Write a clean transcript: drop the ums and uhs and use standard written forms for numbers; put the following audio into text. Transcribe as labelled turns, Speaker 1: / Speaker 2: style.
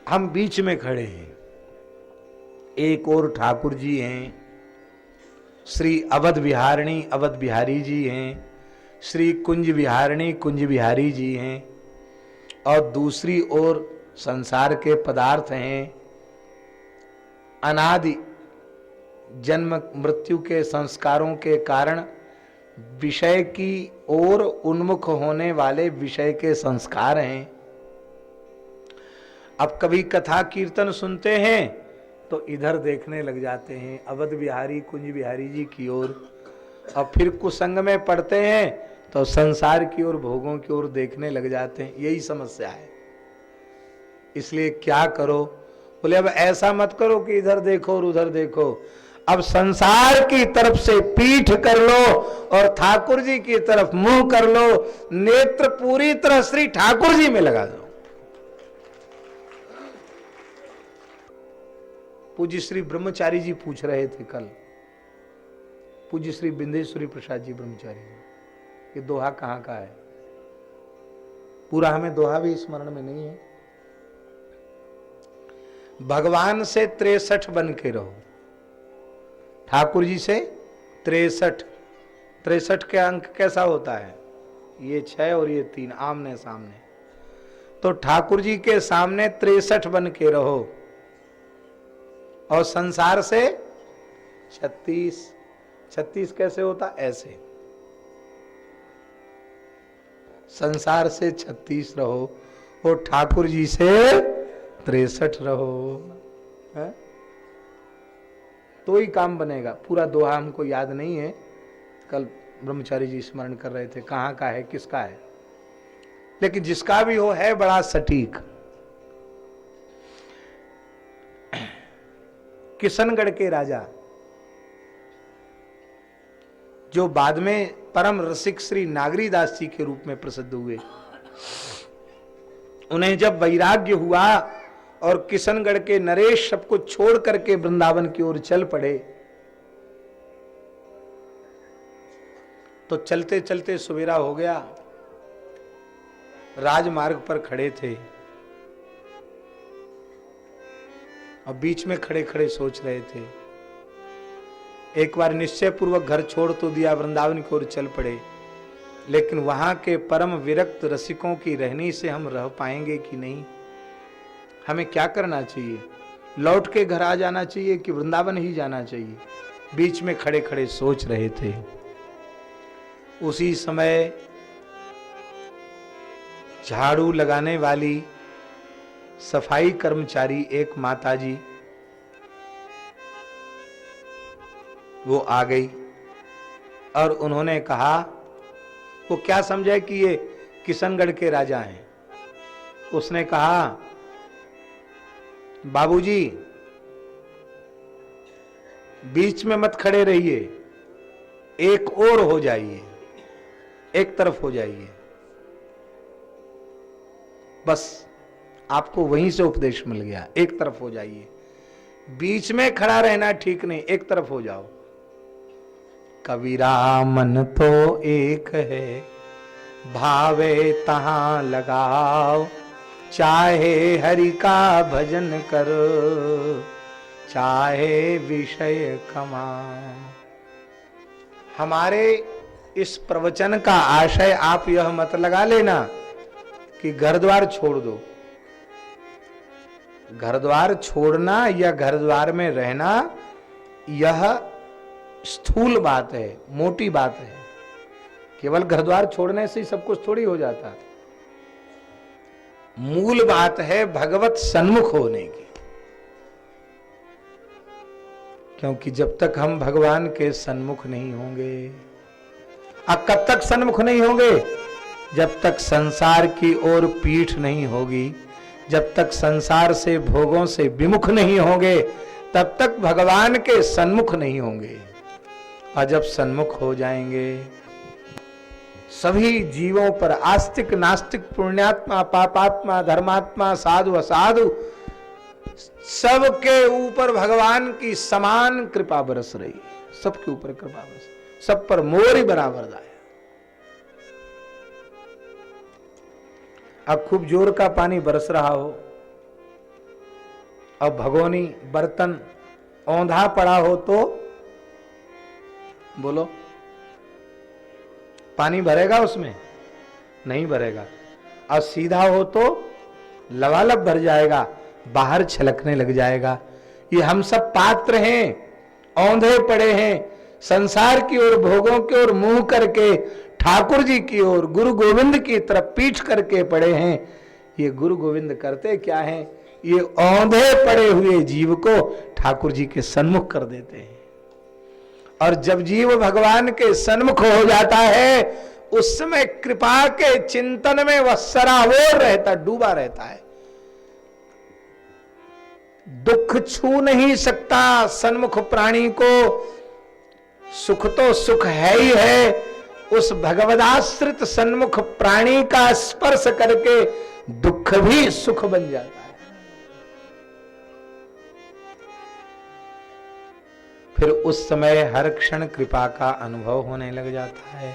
Speaker 1: हम बीच में खड़े हैं, एक और ठाकुर जी हैं, श्री अवध विहारिणी अवध बिहारी जी हैं, श्री कुंज विहारिणी कुंज बिहारी जी हैं, और दूसरी ओर संसार के पदार्थ हैं, अनादि जन्म मृत्यु के संस्कारों के कारण विषय की ओर उन्मुख होने वाले विषय के संस्कार हैं। अब कभी कथा कीर्तन सुनते हैं तो इधर देखने लग जाते हैं अवध बिहारी कुंज बिहारी जी की ओर, और फिर कुसंग में पढ़ते हैं तो संसार की ओर भोगों की ओर देखने लग जाते हैं। यही समस्या है। इसलिए क्या करो? बोले अब ऐसा मत करो कि इधर देखो और उधर देखो, अब संसार की तरफ से पीठ कर लो और ठाकुर जी की तरफ मुंह कर लो, नेत्र पूरी तरह श्री ठाकुर जी में लगा दो। पूज्य श्री ब्रह्मचारी जी पूछ रहे थे कल, पूज्य श्री बिंदेश्वरी प्रसाद जी ब्रह्मचारी जी, ये दोहा कहां का है? पूरा हमें दोहा भी स्मरण में नहीं है। भगवान से 63 बन के रहो, ठाकुर जी से 63। 63 के अंक कैसा होता है? ये 6 और ये 3 आमने सामने। तो ठाकुर जी के सामने 63 बन के रहो, और संसार से 36। 36 कैसे होता? ऐसे संसार से 36 रहो और ठाकुर जी से 63 रहो, है? तो ही काम बनेगा। पूरा दोहा हमको याद नहीं है, कल ब्रह्मचारी जी स्मरण कर रहे थे कहाँ का है किसका है, लेकिन जिसका भी हो है बड़ा सटीक। किशनगढ़ के राजा जो बाद में परम रसिक श्री नागरीदास जी के रूप में प्रसिद्ध हुए, उन्हें जब वैराग्य हुआ और किशनगढ़ के नरेश सब कुछ छोड़ करके वृंदावन की ओर चल पड़े, तो चलते चलते सवेरा हो गया। राजमार्ग पर खड़े थे और बीच में खड़े खड़े सोच रहे थे। एक बार निश्चय पूर्वक घर छोड़ तो दिया, वृंदावन की ओर चल पड़े, लेकिन वहां के परम विरक्त रसिकों की रहनी से हम रह पाएंगे कि नहीं? हमें क्या करना चाहिए? लौट के घर आ जाना चाहिए कि वृंदावन ही जाना चाहिए? बीच में खड़े खड़े सोच रहे थे। उसी समय झाड़ू लगाने वाली सफाई कर्मचारी एक माताजी वो आ गई और उन्होंने कहा, वो क्या समझे कि ये किशनगढ़ के राजा हैं। उसने कहा, बाबूजी बीच में मत खड़े रहिए, एक और हो जाइए, एक तरफ हो जाइए, बस आपको वहीं से उपदेश मिल गया, एक तरफ हो जाइए। बीच में खड़ा रहना ठीक नहीं, एक तरफ हो जाओ। कबीरा मन तो एक है, भावे तहां लगाओ, चाहे हरि का भजन करो, चाहे विषय कमाओ। हमारे इस प्रवचन का आशय आप यह मत लगा लेना कि घर द्वार छोड़ दो। घर द्वार छोड़ना या घर द्वार में रहना यह स्थूल बात है, मोटी बात है। केवल घर द्वार छोड़ने से ही सब कुछ थोड़ी हो जाता। मूल बात है भगवत सन्मुख होने की, क्योंकि जब तक हम भगवान के सन्मुख नहीं होंगे, अब कब तक सन्मुख नहीं होंगे? जब तक संसार की ओर पीठ नहीं होगी, जब तक संसार से भोगों से विमुख नहीं होंगे, तब तक भगवान के सन्मुख नहीं होंगे। और जब सन्मुख हो जाएंगे, सभी जीवों पर आस्तिक नास्तिक पुण्यात्मा पापात्मा धर्मात्मा साधु असाधु सबके ऊपर भगवान की समान कृपा बरस रही, सबके ऊपर कृपा बरस, सब पर मोर ही बराबर दाया। अब खूब जोर का पानी बरस रहा हो, अब भगोनी बर्तन औंधा पड़ा हो तो बोलो पानी भरेगा उसमें? नहीं भरेगा। और सीधा हो तो लबालब भर जाएगा, बाहर छलकने लग जाएगा। ये हम सब पात्र हैं, औंधे पड़े हैं, संसार की ओर भोगों की ओर मुंह करके ठाकुर जी की ओर गुरु गोविंद की तरफ पीठ करके पड़े हैं। ये गुरु गोविंद करते क्या हैं? ये औंधे पड़े हुए जीव को ठाकुर जी के सन्मुख कर देते हैं। और जब जीव भगवान के सन्मुख हो जाता है, उस समय कृपा के चिंतन में वह सराबोर रहता, डूबा रहता है। दुख छू नहीं सकता सन्मुख प्राणी को, सुख तो सुख है ही है। उस भगवदाश्रित सन्मुख प्राणी का स्पर्श करके दुख भी सुख बन जाता है। फिर उस समय हर क्षण कृपा का अनुभव होने लग जाता है।